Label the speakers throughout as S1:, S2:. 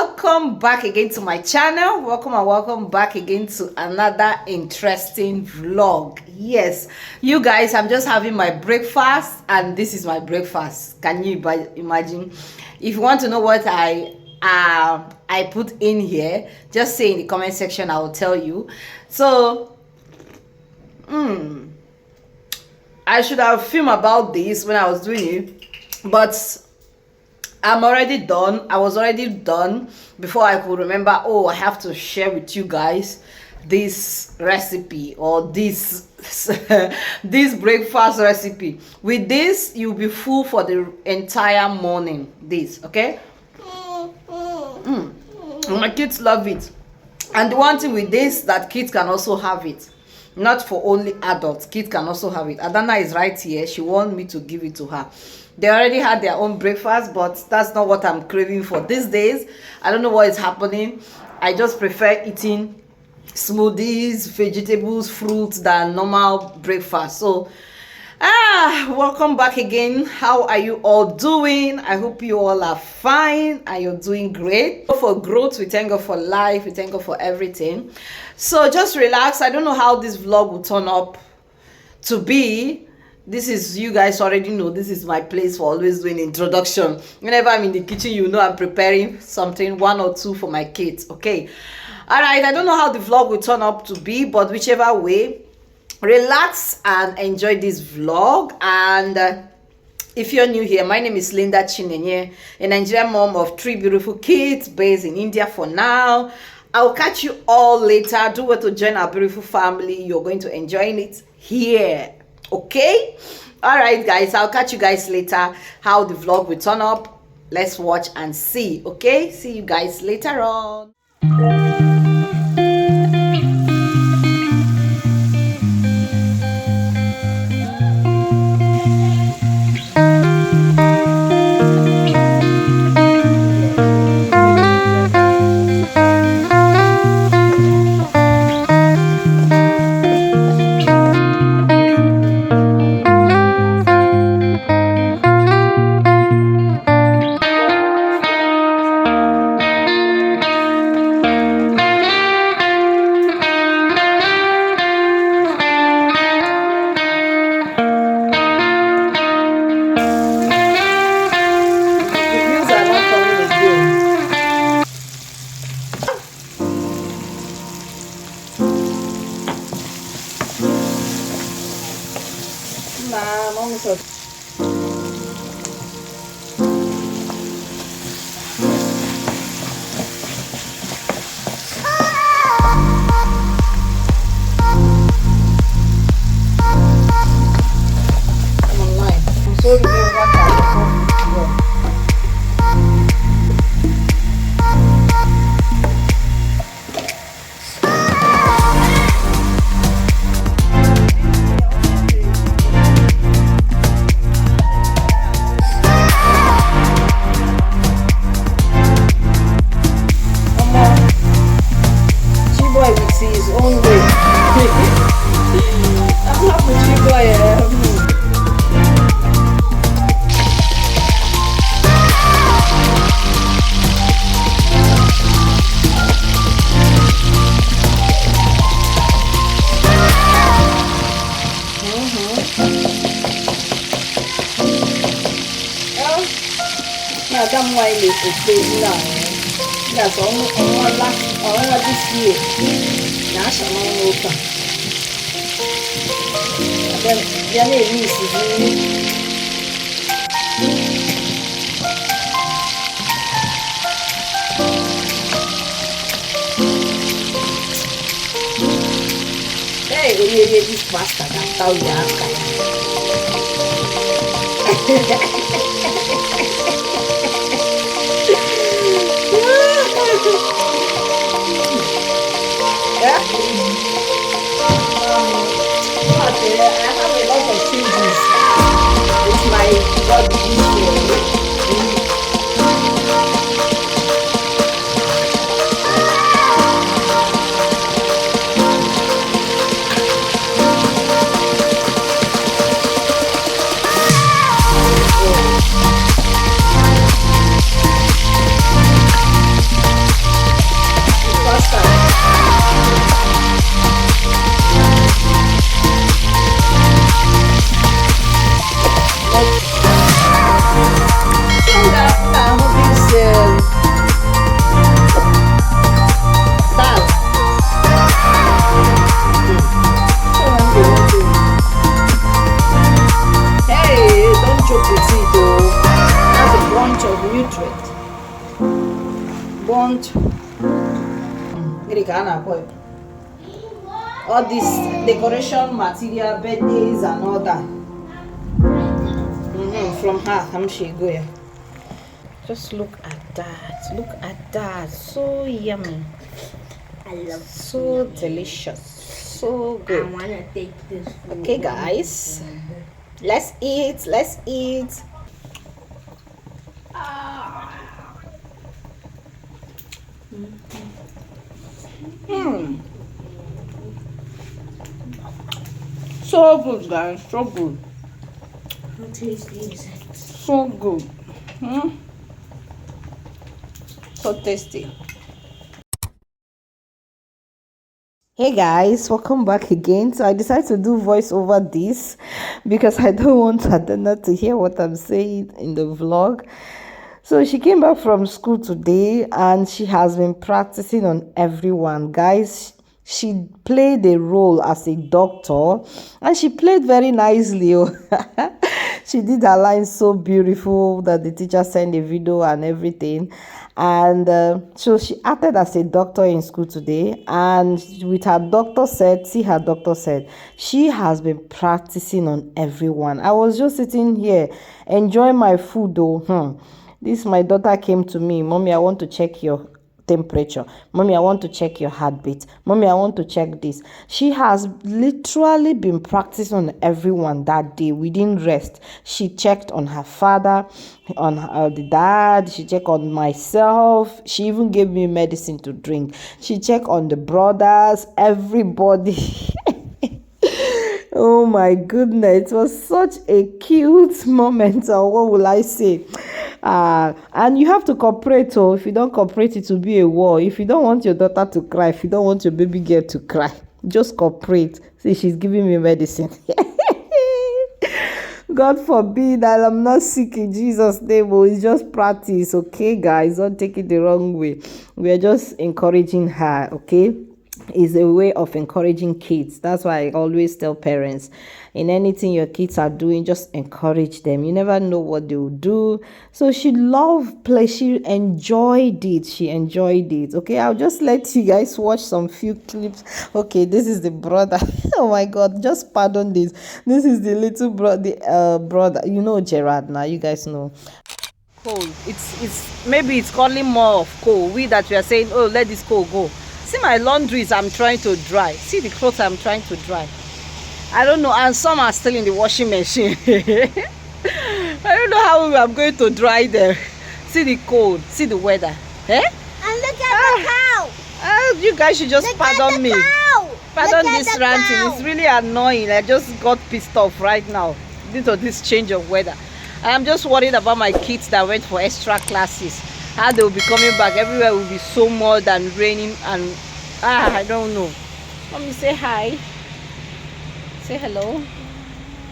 S1: welcome back again to my channel. Welcome and welcome back again to another interesting vlog. Yes, you guys, I'm just having my breakfast and this is my breakfast. Can you imagine? If you want to know what I put in here, just say in the comment section, I will tell you. So I should have filmed about this when I was doing it, but I'm already done. I was already done before I could remember, oh, I have to share with you guys this recipe or this this breakfast recipe. With this, you'll be full for the entire morning. This, okay? My kids love it. And the one thing with this, that kids can also have it. Not for only adults, kids can also have it. Adana is right here. She wants me to give it to her. They already had their own breakfast, but that's not what I'm craving for these days. I don't know what is happening. I just prefer eating smoothies, vegetables, fruits than normal breakfast. So welcome back again. How are you all doing? I hope you all are fine and you're doing great. For growth, we thank God for life, we thank God for everything. So just relax. I don't know how this vlog will turn up to be. This is, you guys already know, this is my place for always doing introduction. Whenever I'm in the kitchen, you know I'm preparing something, one or two for my kids. Okay, all right, I don't know how the vlog will turn up to be, but whichever way, relax and enjoy this vlog. And if you're new here, my name is lindanenye, a Nigerian mom of 3 beautiful kids based in India for now. I'll catch you all later. Do want to join our beautiful family. You're going to enjoy it here. Okay, all right guys, I'll catch you guys later. How the vlog will turn up, let's watch and see. Okay, see you guys later on. That's all this year. Now, some open. Then it is. Hey, we need this pasta. That's how you ask. Yeah? I have a lot of changes. It's my body. around all this decoration material, birthdays and all that. From her, I'm she go here. Just look at that. Look at that. So yummy.
S2: I love
S1: so delicious. So good.
S2: I wanna take this food.
S1: Okay, guys. Let's eat. Let's eat. So good, guys. So good.
S2: How tasty is it?
S1: So good. So tasty. Hey guys, welcome back again. So I decided to do voice over this because I don't want Adana to hear what I'm saying in the vlog. So she came back from school today and she has been practicing on everyone. Guys, she played a role as a doctor and she played very nicely. She did her lines so beautiful that the teacher sent a video and everything. And so she acted as a doctor in school today, and with her doctor set, see her doctor set, she has been practicing on everyone. I was just sitting here enjoying my food though. This my daughter came to me, "Mommy, I want to check your temperature. Mommy, I want to check your heartbeat. Mommy, I want to check this." She has literally been practicing on everyone that day. We didn't rest. She checked on her father, on the dad. She checked on myself. She even gave me medicine to drink. She checked on the brothers, everybody. Oh my goodness, it was such a cute moment, or what will I say? And you have to cooperate. So if you don't cooperate, it will be a war. If you don't want your daughter to cry, if you don't want your baby girl to cry, just cooperate. See, she's giving me medicine. God forbid that I'm not sick in Jesus' name. It's just practice, okay, guys? Don't take it the wrong way. We are just encouraging her, okay? Is a way of encouraging kids. That's why I always tell parents, in anything your kids are doing, just encourage them. You never know what they will do. So she loved play. She enjoyed it. She enjoyed it. Okay, I'll just let you guys watch some few clips. Okay, this is the brother. Oh my God, just pardon this. This is the little brother. You know Gerard now. You guys know. Cold. It's maybe it's calling more of cold. We that we are saying, oh, let this cold go. See my laundries I'm trying to dry. See the clothes I'm trying to dry. I don't know, and some are still in the washing machine. I don't know how I'm going to dry them. See the cold, see the weather. Eh?
S2: And look at the cow.
S1: You guys should just pardon me. Pardon this ranting. It's really annoying. I just got pissed off right now due to this change of weather. I'm just worried about my kids that went for extra classes. How they will be coming back. Everywhere will be so mud and raining and I don't know. Mommy, say hi. Say hello.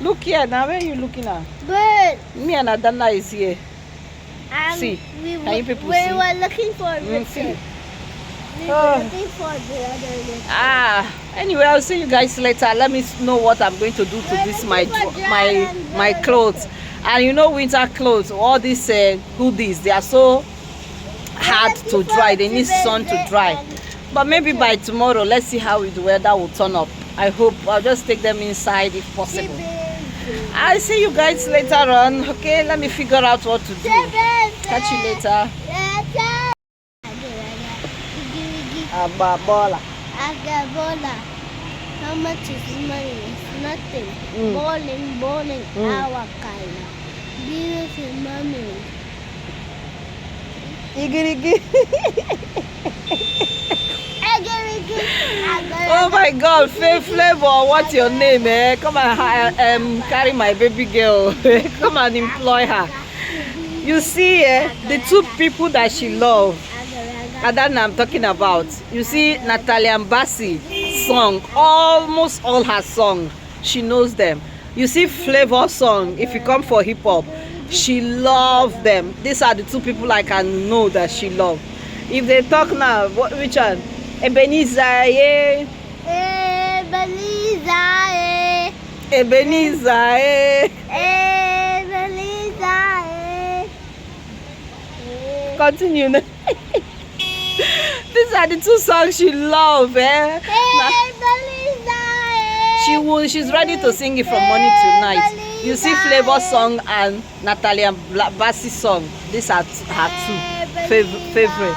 S1: Look here now. Where are you looking at?
S2: Bird.
S1: Me and Adana is here. See. Can you people see?
S2: We were looking for Richard. We were looking for the other Richard.
S1: Anyway, I'll see you guys later. Let me know what I'm going to do to this my clothes. And you know, winter clothes, all these hoodies, they are so hard to dry. They need sun to dry. But maybe by tomorrow, let's see how the weather will turn up. I hope. I'll just take them inside if possible. I'll see you guys later on. Okay, let me figure out what to do. Catch you later. Agabola.
S2: How much is money? It's nothing. Bowling, our kind. Beautiful mommy.
S1: Oh my God, Flavor, what's your name? Come and carry my baby girl. Come and employ her. You see, the two people that she loves, Adana I'm talking about. You see, Natalia Mbasi song, almost all her songs, she knows them. You see, Flavor song, if you come for hip hop, she loves them. These are the two people I can know that she loves. If they talk now, which one? Ebenezer, eh?
S2: Ebenezer, eh?
S1: Ebenezer, eh?
S2: Ebenezer, eh?
S1: Continue. these are the two songs she loves, eh? She's ready to sing it from morning to night. You see Flavor song and Natalia Bassey song. These are her two favorite.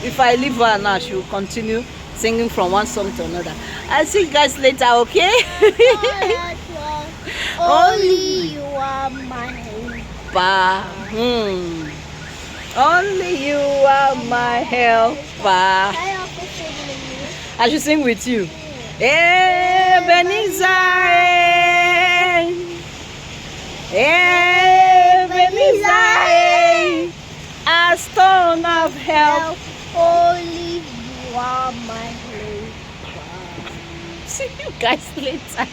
S1: If I leave her now, she will continue singing from one song to another. I'll see you guys later, okay?
S2: Only you are my helper.
S1: Only you are my helper.
S2: I also sing with you.
S1: I should sing with you. Ebenezer, Ebenezer, a stone of help.
S2: Only you are my helper.
S1: See you guys later.